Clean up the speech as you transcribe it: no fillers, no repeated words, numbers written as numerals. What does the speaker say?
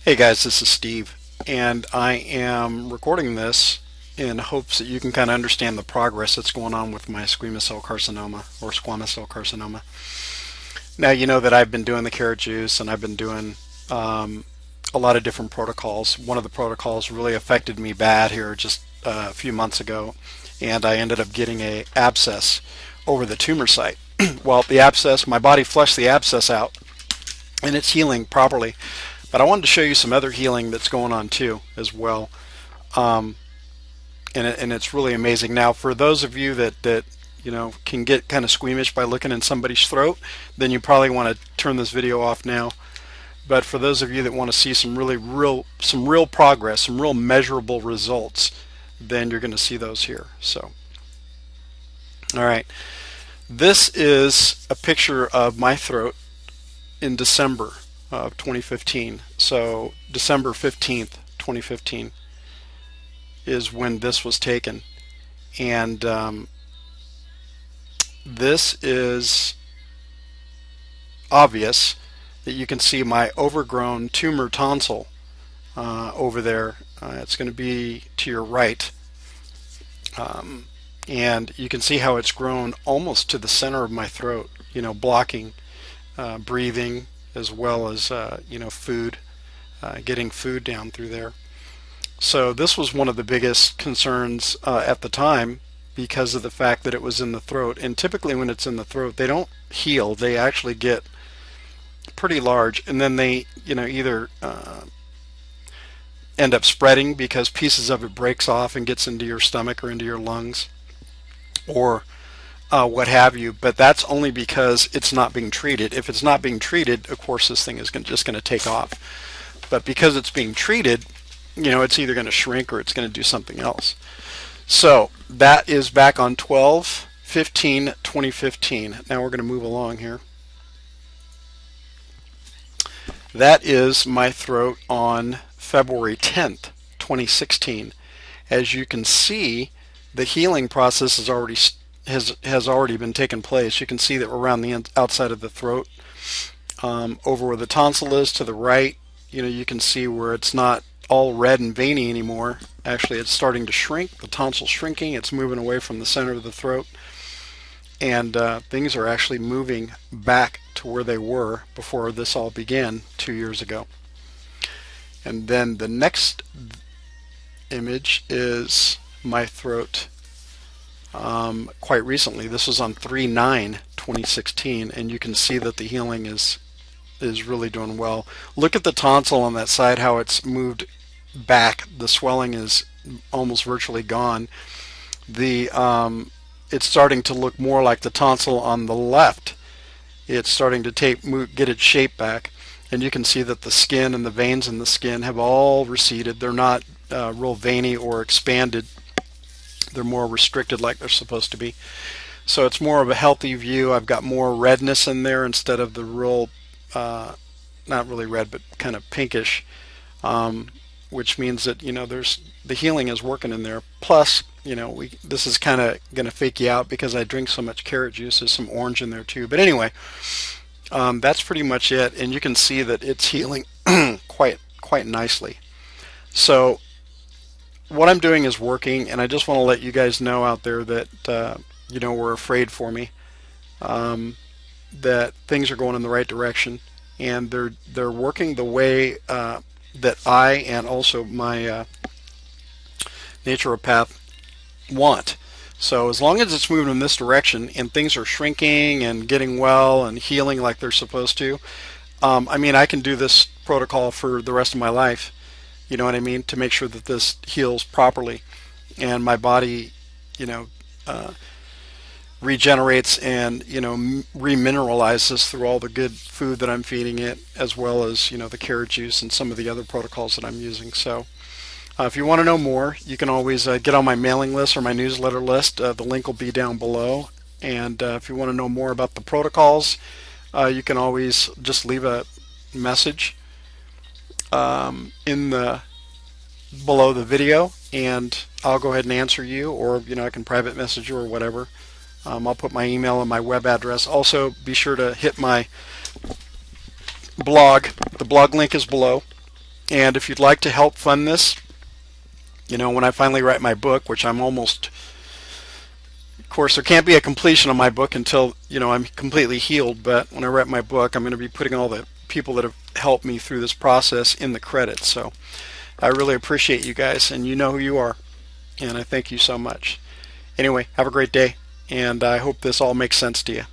Hey guys, this is Steve, and I am recording this in hopes that you can kind of understand the progress that's going on with my squamous cell carcinoma or squamous cell carcinoma. Now you know that I've been doing the carrot juice and I've been doing a lot of different protocols. One of the protocols really affected me bad here just a few months ago, and I ended up getting a abscess over the tumor site. Well, the abscess, my body flushed the abscess out and it's healing properly. But I wanted to show you some other healing that's going on too as well. And it's really amazing. Now for those of you that you know can get kind of squeamish by looking in somebody's throat, then you probably want to turn this video off now. But for those of you that want to see some real progress, some real measurable results, then you're going to see those here. So all right, this is a picture of my throat in December of 2015. So December 15th, 2015 is when this was taken, and this is obvious that you can see my overgrown tumor tonsil over there. It's going to be to your right, and you can see how it's grown almost to the center of my throat, you know, blocking breathing as well as you know, food, getting food down through there. So this was one of the biggest concerns at the time, because of the fact that it was in the throat. And typically when it's in the throat, they don't heal, they actually get pretty large, and then they, you know, either end up spreading because pieces of it breaks off and gets into your stomach or into your lungs, or what have you. But that's only because it's not being treated. If it's not being treated, of course this thing is just going to take off. But because it's being treated, you know, it's either going to shrink or it's going to do something else. So that is back on 12/15/2015. Now we're going to move along here. That is my throat on February 10th, 2016. As you can see, the healing process has already been taking place. You can see that around the outside of the throat, over where the tonsil is to the right, you know, you can see where it's not all red and veiny anymore. Actually, it's starting to shrink. The tonsil's shrinking. It's moving away from the center of the throat, and things are actually moving back to where they were before this all began 2 years ago. And then the next image is my throat quite recently. This was on 3/9/2016, and you can see that the healing is really doing well. Look at the tonsil on that side, how it's moved back. The swelling is almost virtually gone. It's starting to look more like the tonsil on the left. It's starting to get its shape back, and you can see that the skin and the veins in the skin have all receded. They're not real veiny or expanded. They're more restricted like they're supposed to be. So it's more of a healthy view. I've got more redness in there instead of the real, not really red, but kind of pinkish, which means that, you know, the healing is working in there. Plus, you know, this is kind of going to fake you out because I drink so much carrot juice. There's some orange in there too. But anyway, that's pretty much it, and you can see that it's healing quite nicely. So what I'm doing is working, and I just want to let you guys know out there that you know, were afraid for me, that things are going in the right direction, and they're working the way that I and also my naturopath want. So as long as it's moving in this direction and things are shrinking and getting well and healing like they're supposed to, I mean, I can do this protocol for the rest of my life, you know what I mean, to make sure that this heals properly and my body, you know, regenerates and, you know, remineralizes through all the good food that I'm feeding it, as well as, you know, the carrot juice and some of the other protocols that I'm using. So if you want to know more, you can always get on my mailing list or my newsletter list. The link will be down below. And if you want to know more about the protocols, you can always just leave a message below the video, and I'll go ahead and answer you, or, you know, I can private message you or whatever. I'll put my email and my web address. Also, be sure to hit my blog. The blog link is below. And if you'd like to help fund this, you know, when I finally write my book, which I'm almost, of course, there can't be a completion of my book until, you know, I'm completely healed. But when I write my book, I'm going to be putting all the people that have helped me through this process in the credits. So I really appreciate you guys, and you know who you are, and I thank you so much. Anyway, have a great day, and I hope this all makes sense to you.